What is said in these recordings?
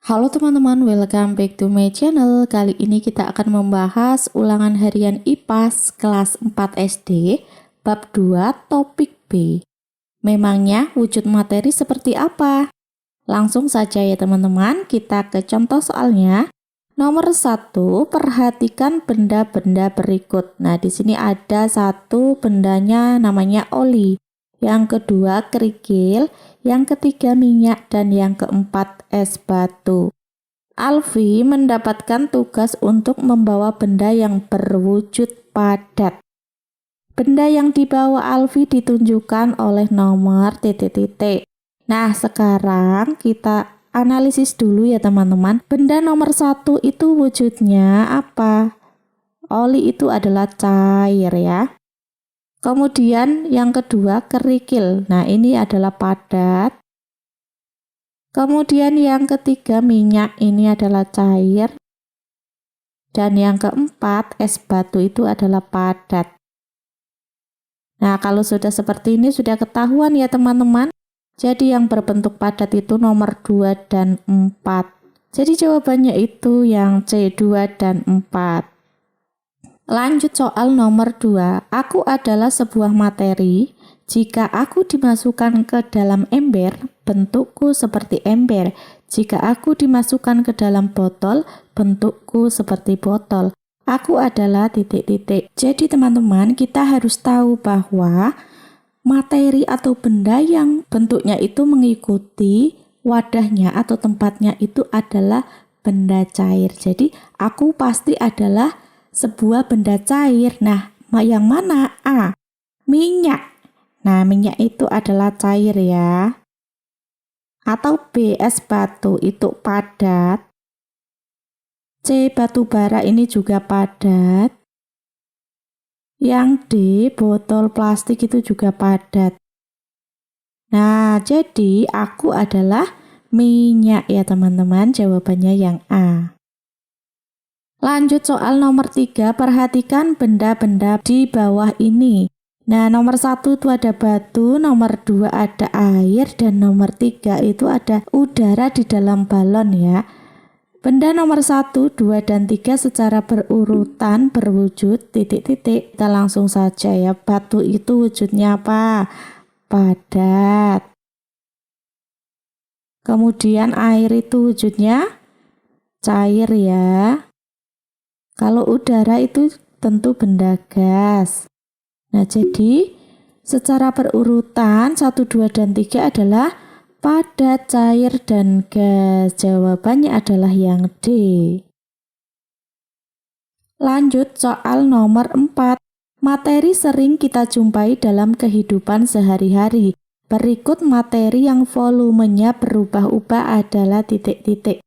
Halo teman-teman, welcome back to my channel. Kali ini kita akan membahas ulangan harian IPAS kelas 4 SD, bab 2, topik B. Memangnya wujud materi seperti apa? Langsung saja ya teman-teman, kita ke contoh soalnya. Nomor 1, perhatikan benda-benda berikut. Nah, di sini ada satu bendanya namanya oli. Yang kedua kerikil, yang ketiga minyak, dan yang keempat es batu. Alfi mendapatkan tugas untuk membawa benda yang berwujud padat. Benda yang dibawa Alfi ditunjukkan oleh nomor titik-titik. Nah, sekarang kita analisis dulu ya teman-teman. Benda nomor 1 itu wujudnya apa? Oli itu adalah cair ya. Kemudian yang kedua kerikil. Nah, ini adalah padat. Kemudian yang ketiga minyak, ini adalah cair. Dan yang keempat es batu itu adalah padat. Nah, kalau sudah seperti ini sudah ketahuan ya teman-teman. Jadi yang berbentuk padat itu nomor 2 dan 4. Jadi jawabannya itu yang C, 2 dan 4. Lanjut soal nomor 2. Aku adalah sebuah materi. Jika aku dimasukkan ke dalam ember, bentukku seperti ember. Jika aku dimasukkan ke dalam botol, bentukku seperti botol. Aku adalah titik-titik. Jadi teman-teman, kita harus tahu bahwa materi atau benda yang bentuknya itu mengikuti wadahnya atau tempatnya itu adalah benda cair. Jadi aku pasti adalah sebuah benda cair. Nah, yang mana? A, minyak. Nah, minyak itu adalah cair ya. Atau B, es batu itu padat. C, batu bara ini juga padat. Yang D, botol plastik itu juga padat. Nah, jadi aku adalah minyak ya teman-teman. Jawabannya yang A. Lanjut soal nomor 3, perhatikan benda-benda di bawah ini. Nah, nomor 1 itu ada batu, nomor 2 ada air, dan nomor 3 itu ada udara di dalam balon ya. Benda nomor 1, 2, dan 3 secara berurutan berwujud titik-titik. Kita langsung saja ya, batu itu wujudnya apa? Padat. Kemudian air itu wujudnya cair ya. Kalau udara itu tentu benda gas. Nah, jadi secara berurutan 1, 2, dan 3 adalah padat, cair, dan gas. Jawabannya adalah yang D. Lanjut soal nomor 4. Materi sering kita jumpai dalam kehidupan sehari-hari. Berikut materi yang volumenya berubah-ubah adalah titik-titik.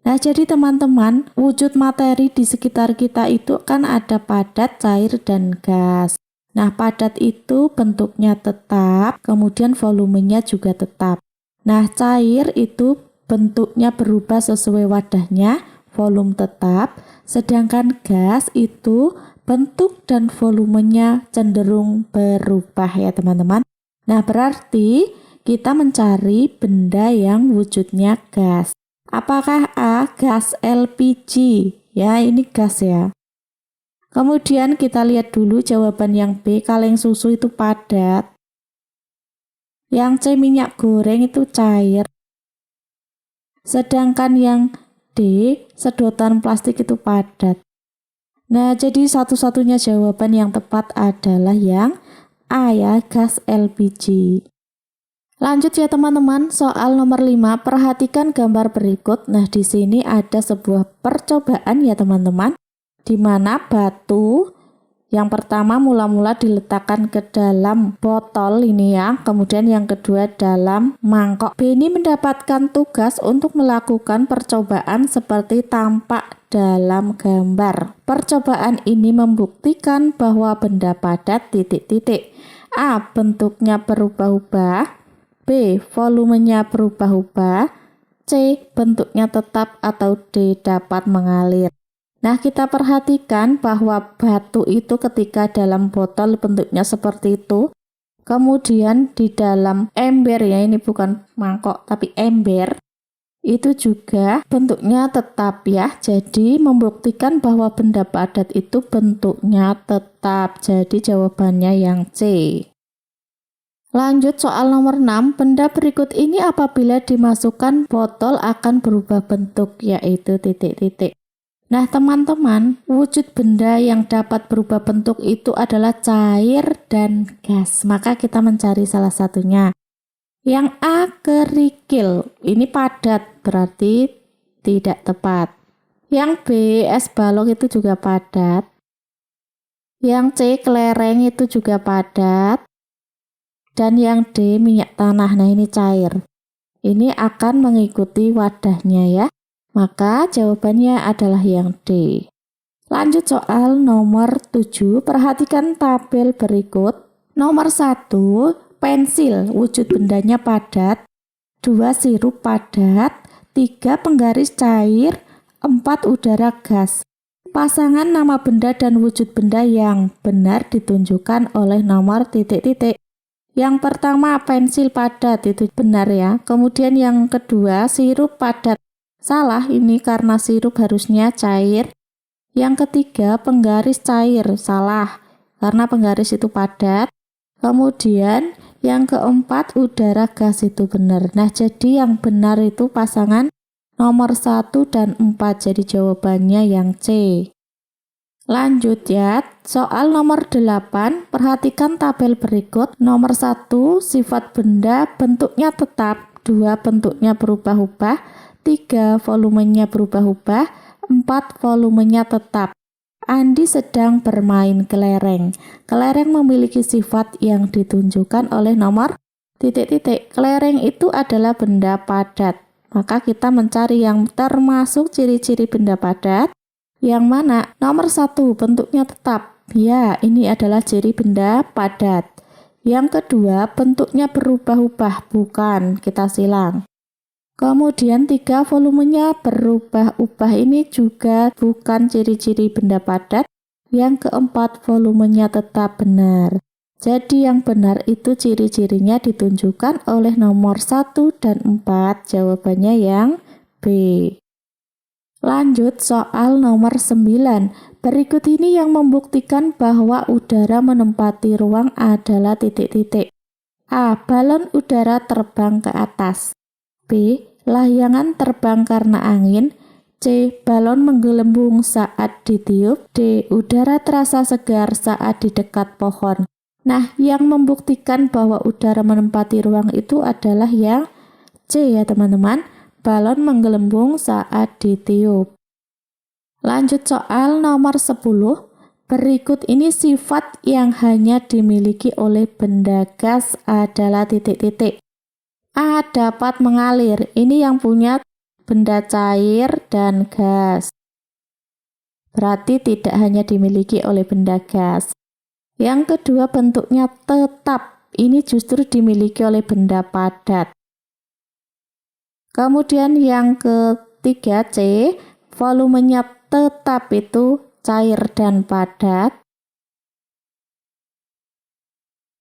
Nah, jadi teman-teman, wujud materi di sekitar kita itu kan ada padat, cair, dan gas. Nah, padat itu bentuknya tetap, kemudian volumenya juga tetap. Nah, cair itu bentuknya berubah sesuai wadahnya, volume tetap. Sedangkan gas itu bentuk dan volumenya cenderung berubah ya teman-teman. Nah, berarti kita mencari benda yang wujudnya gas. Apakah A, gas LPG? Ya, ini gas ya. Kemudian kita lihat dulu jawaban yang B, kaleng susu itu padat. Yang C, minyak goreng itu cair. Sedangkan yang D, sedotan plastik itu padat. Nah, jadi satu-satunya jawaban yang tepat adalah yang A ya, gas LPG. Lanjut ya teman-teman, soal nomor 5, perhatikan gambar berikut. Nah, di sini ada sebuah percobaan ya teman-teman, di mana batu yang pertama mula-mula diletakkan ke dalam botol ini ya, kemudian yang kedua dalam mangkok. Benny mendapatkan tugas untuk melakukan percobaan seperti tampak dalam gambar. Percobaan ini membuktikan bahwa benda padat titik-titik. A, bentuknya berubah-ubah. B, volumenya berubah-ubah. C, bentuknya tetap, atau D, dapat mengalir. Nah, kita perhatikan bahwa batu itu ketika dalam botol bentuknya seperti itu. Kemudian di dalam ember ya, ini bukan mangkok tapi ember. itu juga bentuknya tetap ya. Jadi membuktikan bahwa benda padat itu bentuknya tetap. Jadi jawabannya yang C. Lanjut soal nomor 6, benda berikut ini apabila dimasukkan botol akan berubah bentuk, yaitu titik-titik. Nah teman-teman, wujud benda yang dapat berubah bentuk itu adalah cair dan gas. Maka kita mencari salah satunya. Yang A, kerikil, ini padat, berarti tidak tepat. Yang B, es balok itu juga padat. Yang C, kelereng itu juga padat. Dan yang D, minyak tanah, nah ini cair. Ini akan mengikuti wadahnya ya. Maka jawabannya adalah yang D. Lanjut soal nomor 7, perhatikan tabel berikut. Nomor 1, pensil, wujud bendanya padat, 2 sirup padat, 3 penggaris cair, 4 udara gas. Pasangan nama benda dan wujud benda yang benar ditunjukkan oleh nomor titik-titik. Yang pertama pensil padat itu benar ya. Kemudian yang kedua sirup padat. Salah, ini karena sirup harusnya cair. Yang ketiga penggaris cair. Salah, karena penggaris itu padat. Kemudian yang keempat udara gas itu benar. Nah jadi yang benar itu pasangan nomor 1 dan 4. Jadi jawabannya yang C. Lanjut ya, soal nomor 8, perhatikan tabel berikut. Nomor 1, sifat benda bentuknya tetap, 2 bentuknya berubah-ubah, 3 volumenya berubah-ubah, 4 volumenya tetap. Andi sedang bermain kelereng. Kelereng memiliki sifat yang ditunjukkan oleh nomor titik-titik. Kelereng itu adalah benda padat. Maka kita mencari yang termasuk ciri-ciri benda padat. Yang mana? Nomor 1, bentuknya tetap. Ya, ini adalah ciri benda padat. Yang kedua, bentuknya berubah-ubah. Bukan, kita silang. Kemudian 3, volumenya berubah-ubah. Ini juga bukan ciri-ciri benda padat. Yang keempat, volumenya tetap benar. Jadi yang benar itu ciri-cirinya ditunjukkan oleh nomor 1 dan 4. Jawabannya yang B. Lanjut soal nomor 9. Berikut ini yang membuktikan bahwa udara menempati ruang adalah titik-titik. A. Balon udara terbang ke atas. B. Layangan terbang karena angin. C. Balon menggelembung saat ditiup. D. Udara terasa segar saat di dekat pohon. Nah, yang membuktikan bahwa udara menempati ruang itu adalah yang C ya teman-teman. Balon menggelembung saat ditiup. Lanjut soal nomor 10. Berikut ini sifat yang hanya dimiliki oleh benda gas adalah titik-titik. A. Dapat mengalir. Ini yang punya benda cair dan gas. Berarti tidak hanya dimiliki oleh benda gas. Yang kedua bentuknya tetap. Ini justru dimiliki oleh benda padat. Kemudian yang ketiga C, volumenya tetap itu cair dan padat.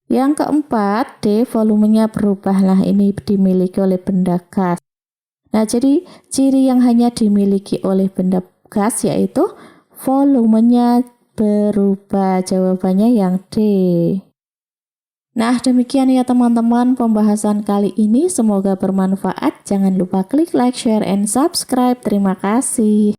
Yang keempat D, volumenya berubah. Nah ini dimiliki oleh benda gas. Nah jadi ciri yang hanya dimiliki oleh benda gas yaitu volumenya berubah. Jawabannya yang D. Nah, demikian ya teman-teman pembahasan kali ini. Semoga bermanfaat. Jangan lupa klik like, share, and subscribe. Terima kasih.